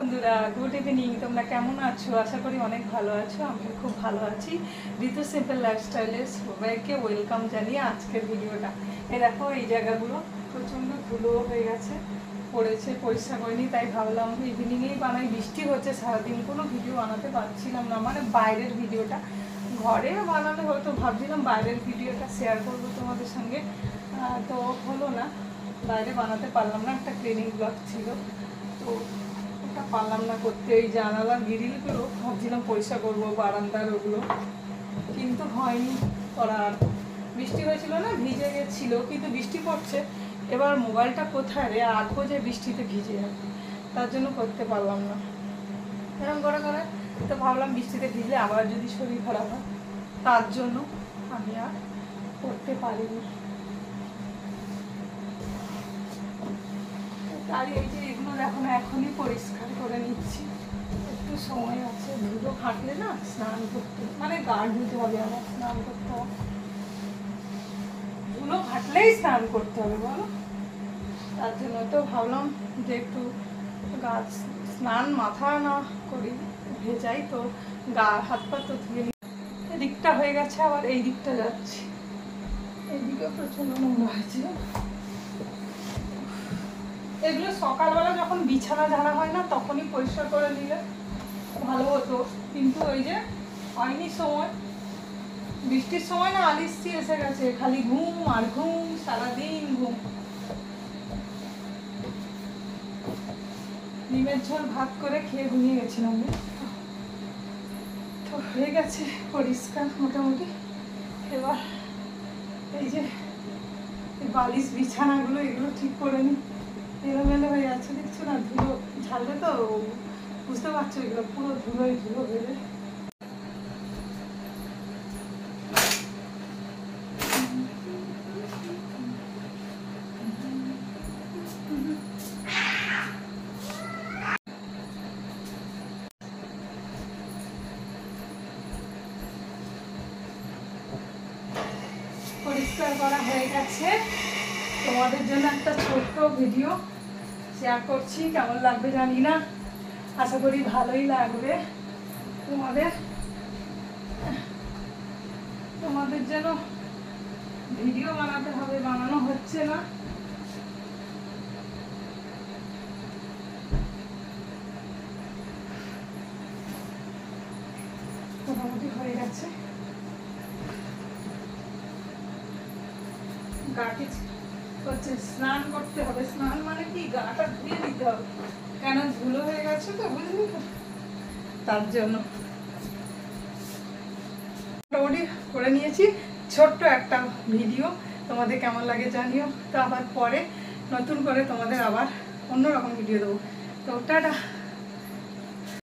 বন্ধুরা good evening, তোমরা কেমন আছো? আশা করি অনেক ভালো আছো। আমি খুব ভালো আছি। ঋতু সিম্পল লাইফস্টাইলে সবাইকে ওয়েলকাম জানিয়ে আজকের ভিডিওটা দেখো, এই জায়গাগুলো প্রচণ্ড ধুলো হয়ে গেছে, পড়েছে, পরিষ্কার করিনি, তাই ভাবলাম ইভিনিংয়েই বানাই। বৃষ্টি হচ্ছে সারাদিন, কোনো ভিডিও বানাতে পারছিলাম না, মানে বাইরের ভিডিওটা। ঘরে বানালে হয়তো ভাবছিলাম বাইরের ভিডিওটা শেয়ার করবো তোমাদের সঙ্গে, তো হলো না, বাইরে বানাতে পারলাম না। একটা ক্লিনিং ব্লগ ছিল, তো ওটা পারলাম না করতে। ওই জানালার গ্রিলগুলো ভাবছিলাম পরিষ্কার করবো, বারান্দার ওগুলো, কিন্তু হয়নি করার। বৃষ্টি হয়েছিল না, ভিজে গেছিল, কিন্তু বৃষ্টি পড়ছে। এবার মোবাইলটা কোথায় রে আঁকবো যে বৃষ্টিতে ভিজে যাবে, তার জন্য করতে পারলাম না। এরকম করে করে তো ভাবলাম বৃষ্টিতে ভিজলে আবার যদি শরীর খারাপ হয়, তার জন্য আমি আর করতে পারিনি। তাই এই যে এগুলো দেখো না, এখনই পরিষ্কার করে নিচ্ছি, একটু সময় আছে। ধুলো ঘাটলে না স্নান করতে, মানে গা ধুতে হবে, আমার স্নান করতে হবে। ধুলো ঘাটলেই স্নান করতে হবে বলো, তার জন্য তো ভাবলাম যে একটু গাছ স্নান মাথা না করি, ভেজাই তো, গা হাত পা তো ধুয়ে নিই। এদিকটা হয়ে গেছে, আবার এই দিকটা যাচ্ছি। এইদিকে প্রচন্ড নোংরা হয়েছে। এগুলো সকালবেলা যখন বিছানা ঝাড়া হয় না, তখনই পরিষ্কার করে নিলে ভালো হতো, কিন্তু ওই যে হয়নি সময়। বৃষ্টির সময় না আলিস্যি এসে গেছে, খালি ঘুম আর ঘুম, সারাদিন ঘুম। ডিমের ঝোল ভাত করে খেয়ে ঘুমিয়ে গেছিলাম, তো হয়ে গেছে পরিষ্কার মোটামুটি। এবার এই যে বালিশ বিছানাগুলো, এগুলো ঠিক করে নিই। এলোমেলো হয়ে যাচ্ছে, দেখছো না, ধুলো ঝাড়লে তো বুঝতে পারছো, এগুলো পুরো ধুলোই ধুলো হয়ে। পরিষ্কার করা হয়ে গেছে, তোমাদের জন্য একটা ছোট্ট ভিডিও শেয়ার করছি। কেমন লাগবে জানি না, আশা করি ভালোই লাগবে তোমাদের। তোমাদের যেন ভিডিও বানাতে হবে, বানানো হচ্ছে না। মোটামুটি হয়ে গেছে। গাটি হচ্ছে, স্নান করতে হবে। স্নান মানে কি, গাটা ধুয়ে দিতে হবে, কেন ধুলো হয়ে গেছে তো, বুঝলি তো, তার জন্য। মোটামুটি করে নিয়েছি, ছোট্ট একটা ভিডিও। তোমাদের কেমন লাগে জানিও, তো আবার পরে নতুন করে তোমাদের আবার অন্যরকম ভিডিও দেবো। তো টাটা।